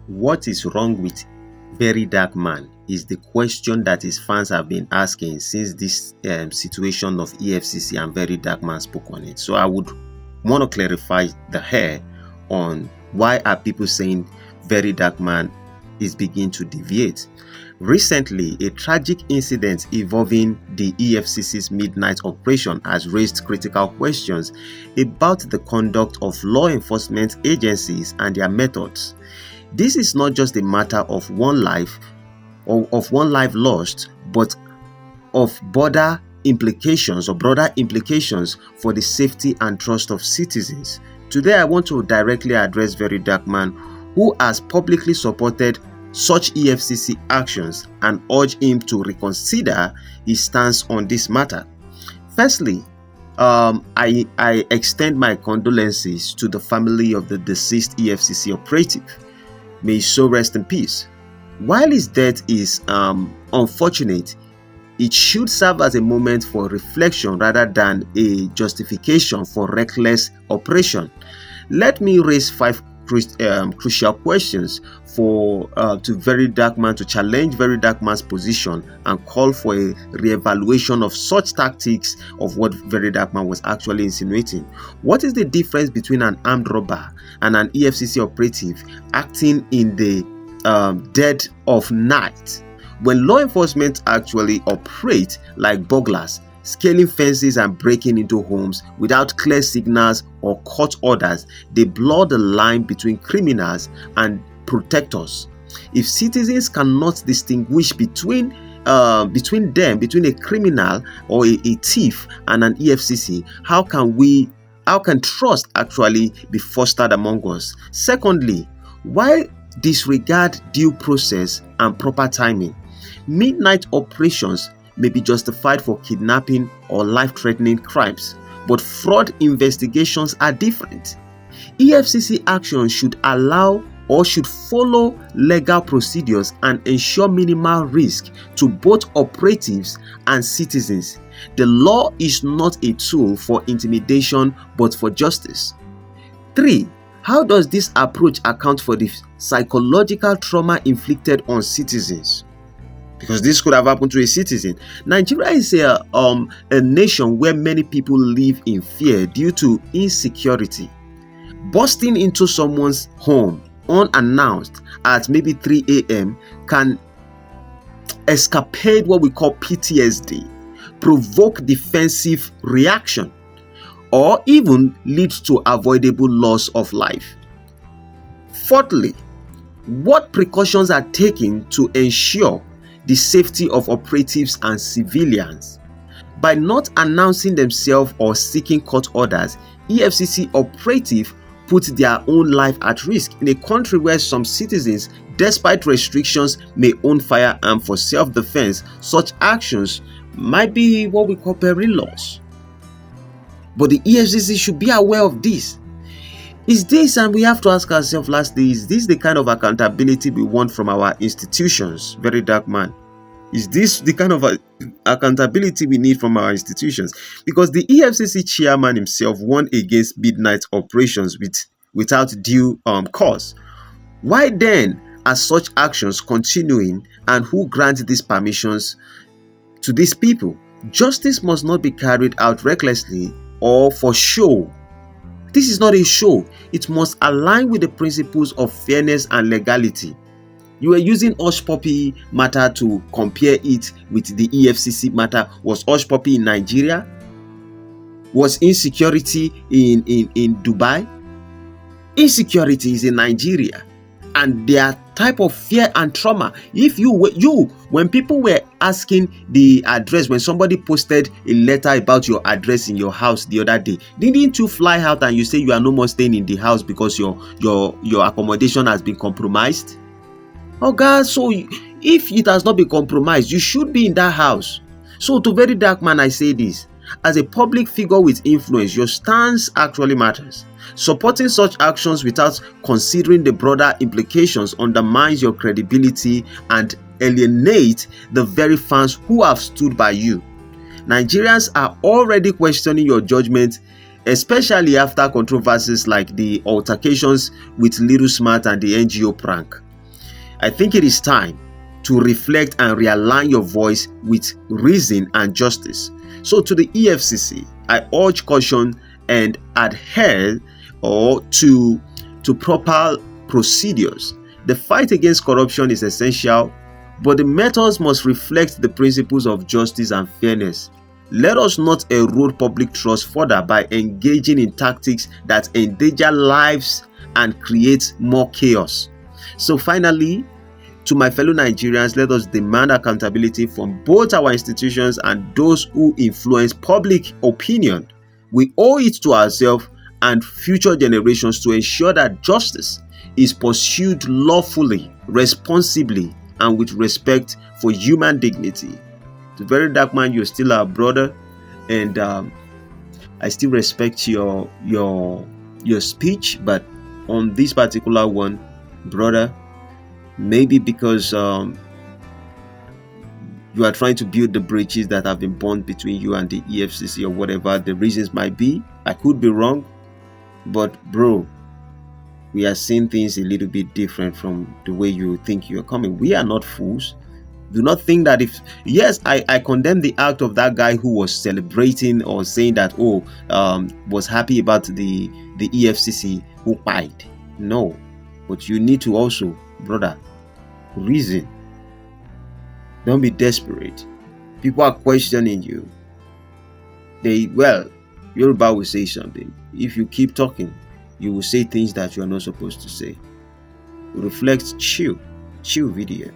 What is wrong with Verydarkman is the question that his fans have been asking since this situation of EFCC and Verydarkman spoke on it. So I would want to clarify the hair on why are people saying Verydarkman is beginning to deviate. Recently, a tragic incident involving the EFCC's midnight operation has raised critical questions about the conduct of law enforcement agencies and their methods. This is not just a matter of one life or of one life lost, but of broader implications for the safety and trust of citizens. Today, I want to directly address Verydarkman, who has publicly supported such EFCC actions, and urge him to reconsider his stance on this matter. Firstly, I extend my condolences to the family of the deceased EFCC operative. May his soul rest in peace. While his death is unfortunate, it should serve as a moment for reflection rather than a justification for reckless operation. Let me raise 5 crucial questions to Verydarkman, to challenge Verydarkman's position and call for a re-evaluation of such tactics of what Verydarkman was actually insinuating. What is the difference between an armed robber and an EFCC operative acting in the dead of night, when law enforcement actually operate like burglars, scaling fences and breaking into homes without clear signals or court orders? They blur the line between criminals and protectors. If citizens cannot distinguish between a criminal or a thief and an EFCC, how can trust actually be fostered among us? Secondly, why disregard due process and proper timing? Midnight operations may be justified for kidnapping or life-threatening crimes, but fraud investigations are different. EFCC action should follow legal procedures and ensure minimal risk to both operatives and citizens. The law is not a tool for intimidation but for justice. 3. How does this approach account for the psychological trauma inflicted on citizens? Because this could have happened to a citizen. Nigeria is a nation where many people live in fear due to insecurity. Bursting into someone's home unannounced at maybe 3 a.m. can escapade what we call PTSD, provoke defensive reaction, or even lead to avoidable loss of life. Fourthly, what precautions are taken to ensure the safety of operatives and civilians? By not announcing themselves or seeking court orders, EFCC operative put their own life at risk in a country where some citizens, despite restrictions, may own firearm for self-defense. Such actions might be what we call perilous. But the EFCC should be aware of this. Is this, and we have to ask ourselves lastly, is this the kind of accountability we want from our institutions? Verydarkman, is this the kind of accountability we need from our institutions? Because the EFCC chairman himself warned against midnight operations without due cause. Why then are such actions continuing, and who grants these permissions to these people? Justice must not be carried out recklessly or for show. This is not a show. It must align with the principles of fairness and legality. You were using Hush Puppy matter to compare it with the EFCC matter. Was Hush Puppy in Nigeria? Was insecurity in Dubai? Insecurity is in Nigeria, and their type of fear and trauma. If when people were asking the address, when somebody posted a letter about your address in your house the other day, didn't you fly out and you say you are no more staying in the house because your accommodation has been compromised? Oh God, so if it has not been compromised, you should be in that house. So to Verydarkman, I say this: as a public figure with influence, your stance actually matters. Supporting such actions without considering the broader implications undermines your credibility and alienate the very fans who have stood by you. Nigerians are already questioning your judgment, especially after controversies like the altercations with Little Smart and the NGO prank. I think it is time to reflect and realign your voice with reason and justice. So to the EFCC, I urge caution and adhere to proper procedures. The fight against corruption is essential, but the methods must reflect the principles of justice and fairness. Let us not erode public trust further by engaging in tactics that endanger lives and create more chaos. So finally, to my fellow Nigerians, let us demand accountability from both our institutions and those who influence public opinion. We owe it to ourselves and future generations to ensure that justice is pursued lawfully, responsibly, and with respect for human dignity. To Verydarkman, you're still our brother, and I still respect your speech, but on this particular one, brother, maybe because you are trying to build the bridges that have been burned between you and the EFCC or whatever the reasons might be. I could be wrong, but bro, we are seeing things a little bit different from the way you think you are coming. We are not fools. Do not think that yes, I condemn the act of that guy who was celebrating or saying that, was happy about the EFCC who pied. No, but you need to also, brother, reason. Don't be desperate. People are questioning you. Yoruba will say something. If you keep talking, you will say things that you are not supposed to say. Reflect, chill video.